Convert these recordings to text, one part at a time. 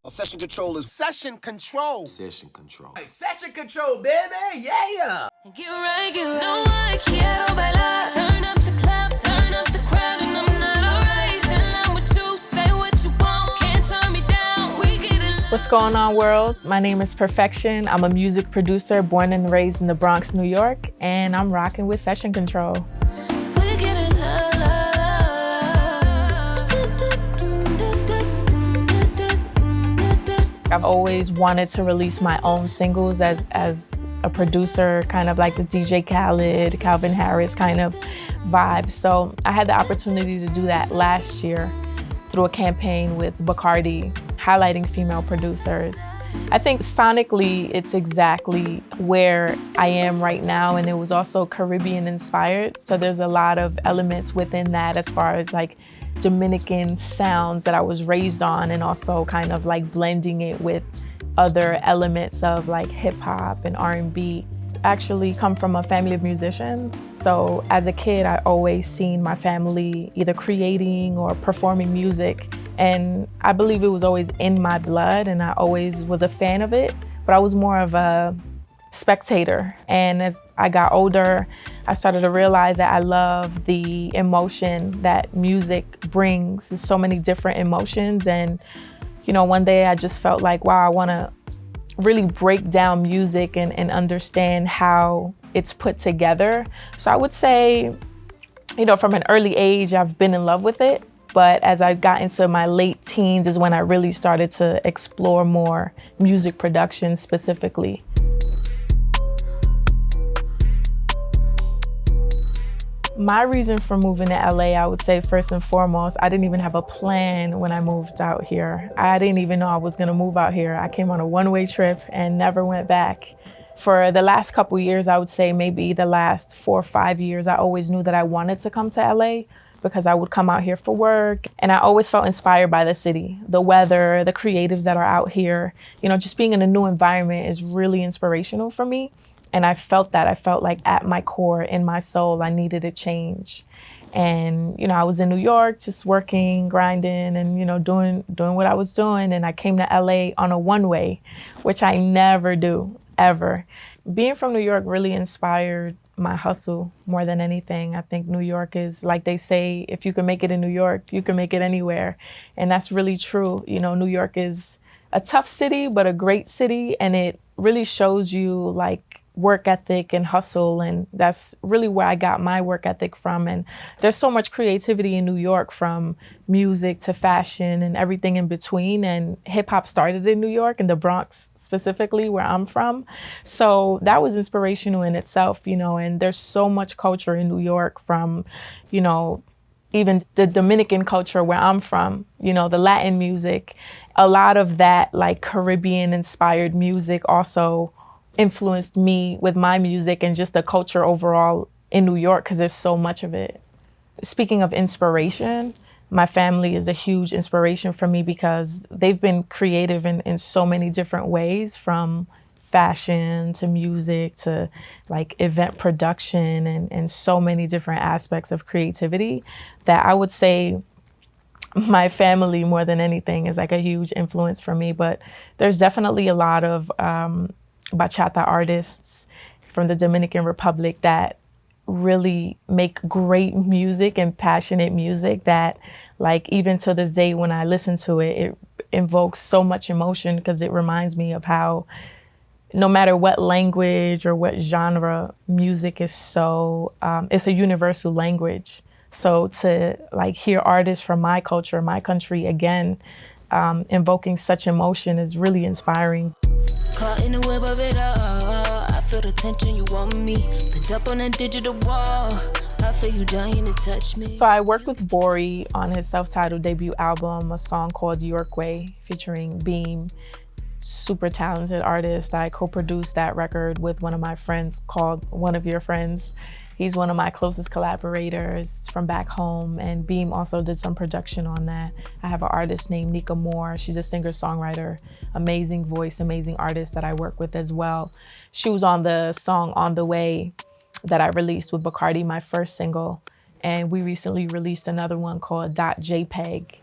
Session control is session control. session control. Hey, session control, baby, yeah. Get right. No, I quiero bailar. Turn up the club, turn up the crowd, and I'm not alright. Till I'm with you, say what you want, can't turn me down. We get it. What's going on, world? My name is Perfxn. I'm a music producer born and raised in the Bronx, New York, and I'm rocking with Session Control. We get it. I've always wanted to release my own singles as a producer, kind of like the DJ Khaled, Calvin Harris kind of vibe. So I had the opportunity to do that last year through a campaign with Bacardi, highlighting female producers. I think sonically, it's exactly where I am right now, and it was also Caribbean inspired. So there's a lot of elements within that as far as like Dominican sounds that I was raised on, and also kind of like blending it with other elements of like hip hop and R&B. Actually come from a family of musicians. So as a kid, I always seen my family either creating or performing music. And I believe it was always in my blood, and I always was a fan of it, but I was more of a spectator. And as I got older, I started to realize that I love the emotion that music brings. There's so many different emotions. And, you know, one day I just felt like, wow, I wanna really break down music and understand how it's put together. So I would say, you know, from an early age, I've been in love with it. But as I got into my late teens is when I really started to explore more music production specifically. My reason for moving to LA, I would say first and foremost, I didn't even have a plan when I moved out here. I didn't even know I was gonna move out here. I came on a one-way trip and never went back. For the last couple years, I would say maybe the last 4 or 5 years, I always knew that I wanted to come to LA because I would come out here for work. And I always felt inspired by the city, the weather, the creatives that are out here. You know, just being in a new environment is really inspirational for me. And I felt that. I felt like at my core, in my soul, I needed a change. And, you know, I was in New York, just working, grinding, and, you know, doing what I was doing. And I came to LA on a one-way, which I never do, ever. Being from New York really inspired my hustle more than anything. I think New York is, like they say, if you can make it in New York, you can make it anywhere. And that's really true. You know, New York is a tough city, but a great city. And it really shows you like work ethic and hustle, and that's really where I got my work ethic from. And there's so much creativity in New York, from music to fashion and everything in between. And hip hop started in New York, in the Bronx specifically, where I'm from. So that was inspirational in itself, you know, and there's so much culture in New York, from, you know, even the Dominican culture where I'm from, you know, the Latin music. A lot of that like Caribbean inspired music also influenced me with my music and just the culture overall in New York, because there's so much of it. Speaking of inspiration, my family is a huge inspiration for me because they've been creative in so many different ways, from fashion to music to like event production and so many different aspects of creativity, that I would say my family more than anything is like a huge influence for me. But there's definitely a lot of bachata artists from the Dominican Republic that really make great music and passionate music that, like, even to this day when I listen to it, it invokes so much emotion, because it reminds me of how no matter what language or what genre, music is so, it's a universal language. So to like hear artists from my culture, my country again, invoking such emotion is really inspiring. Caught in the web of it all. I feel the tension, you want me. Pinned up on that digital wall. I feel you dying to touch me. So I worked with Bori on his self-titled debut album, a song called York Way, featuring Beam. Super talented artist. I co-produced that record with one of my friends called One of Your Friends. He's one of my closest collaborators from back home, and Beam also did some production on that. I have an artist named Nika Moore. She's a singer-songwriter, amazing voice, amazing artist that I work with as well. She was on the song On the Way that I released with Bacardi, my first single. And we recently released another one called .jpeg.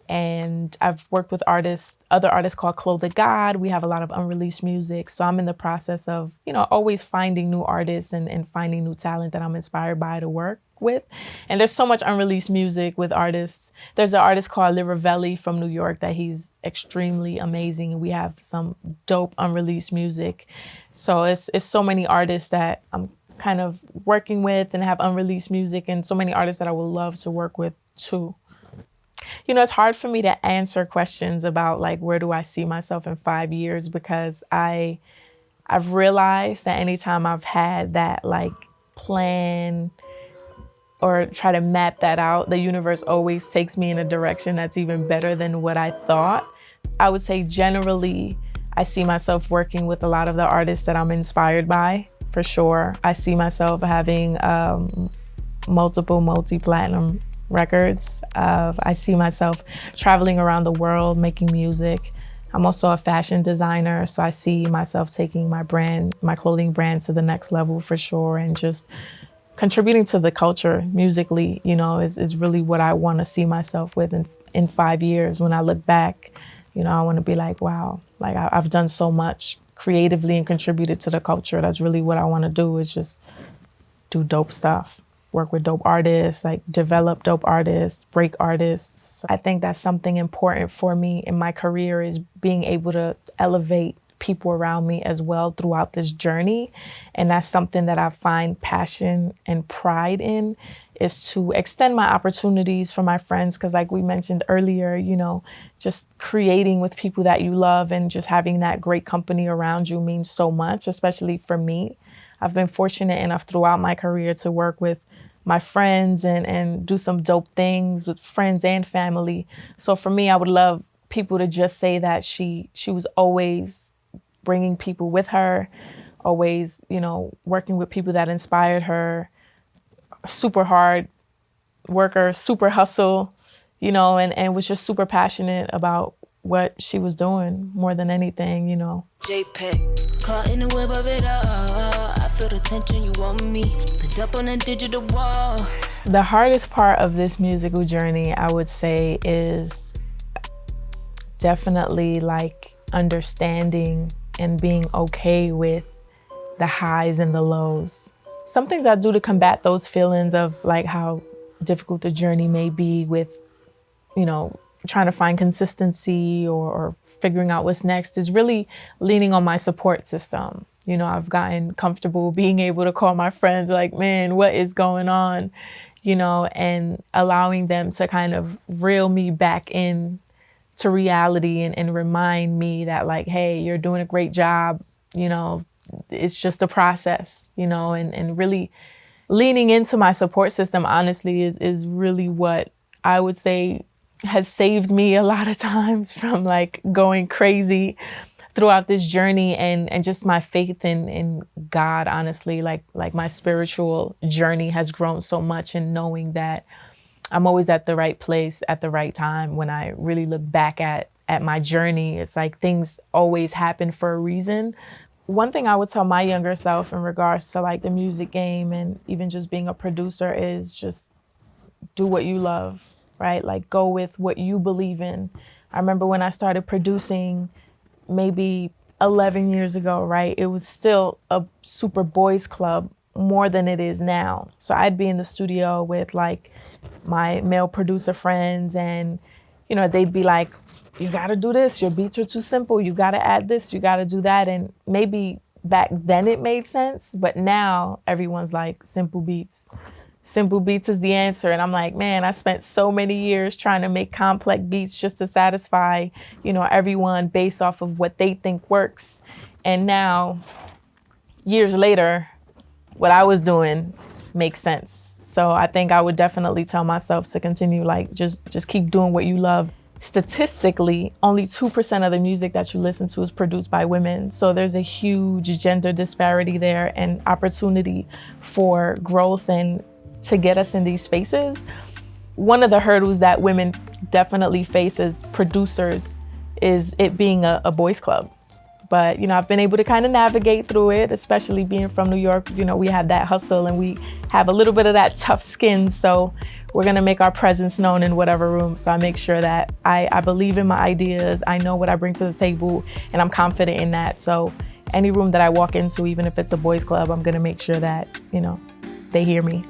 And I've worked with other artists called Clothe the God. We have a lot of unreleased music. So I'm in the process of, always finding new artists and finding new talent that I'm inspired by to work with. And there's so much unreleased music with artists. There's an artist called Liravelli from New York that he's extremely amazing. And we have some dope unreleased music. So it's so many artists that I'm kind of working with and have unreleased music, and so many artists that I would love to work with too. It's hard for me to answer questions about like, where do I see myself in 5 years? Because I've realized that anytime I've had that like plan or try to map that out, the universe always takes me in a direction that's even better than what I thought. I would say generally, I see myself working with a lot of the artists that I'm inspired by, for sure. I see myself having multiple multi-platinum records. I see myself traveling around the world, making music. I'm also a fashion designer, so I see myself taking my clothing brand to the next level for sure, and just contributing to the culture musically, is really what I want to see myself with in 5 years. When I look back, I want to be like, wow, like I've done so much creatively and contributed to the culture. That's really what I want to do, is just do dope stuff. Work with dope artists, like develop dope artists, break artists. I think that's something important for me in my career, is being able to elevate people around me as well throughout this journey. And that's something that I find passion and pride in, is to extend my opportunities for my friends. Because like we mentioned earlier, just creating with people that you love and just having that great company around you means so much, especially for me. I've been fortunate enough throughout my career to work with my friends and do some dope things with friends and family. So for me, I would love people to just say that she was always bringing people with her, always, working with people that inspired her, super hard worker, super hustle, and was just super passionate about what she was doing more than anything, JPEG, caught in the web of it all. I feel the tension, you want me. Pinned up on that digital wall. The hardest part of this musical journey, I would say, is definitely like understanding and being okay with the highs and the lows. Some things I do to combat those feelings of like how difficult the journey may be with, trying to find consistency or figuring out what's next, is really leaning on my support system. I've gotten comfortable being able to call my friends like, man, what is going on? And allowing them to kind of reel me back in to reality and remind me that like, hey, you're doing a great job. It's just a process, and really leaning into my support system, honestly, is really what I would say has saved me a lot of times from like going crazy throughout this journey, and just my faith in God, honestly, like my spiritual journey has grown so much in knowing that I'm always at the right place at the right time. When I really look back at my journey, it's like things always happen for a reason. One thing I would tell my younger self in regards to like the music game and even just being a producer is just do what you love, right? Like go with what you believe in. I remember when I started producing maybe 11 years ago, right? It was still a super boys club more than it is now. So I'd be in the studio with like my male producer friends, and, they'd be like, you gotta do this, your beats are too simple, you gotta add this, you gotta do that. And maybe back then it made sense, but now everyone's like, simple beats. Simple beats is the answer. And I'm like, man, I spent so many years trying to make complex beats just to satisfy, everyone based off of what they think works. And now, years later, what I was doing makes sense. So I think I would definitely tell myself to continue, like, just keep doing what you love. Statistically, only 2% of the music that you listen to is produced by women. So there's a huge gender disparity there and opportunity for growth and to get us in these spaces. One of the hurdles that women definitely face as producers is it being a boys club. But, you know, I've been able to kind of navigate through it, especially being from New York. You know, we have that hustle and we have a little bit of that tough skin. So we're going to make our presence known in whatever room. So I make sure that I believe in my ideas. I know what I bring to the table and I'm confident in that. So any room that I walk into, even if it's a boys club, I'm going to make sure that, you know, they hear me.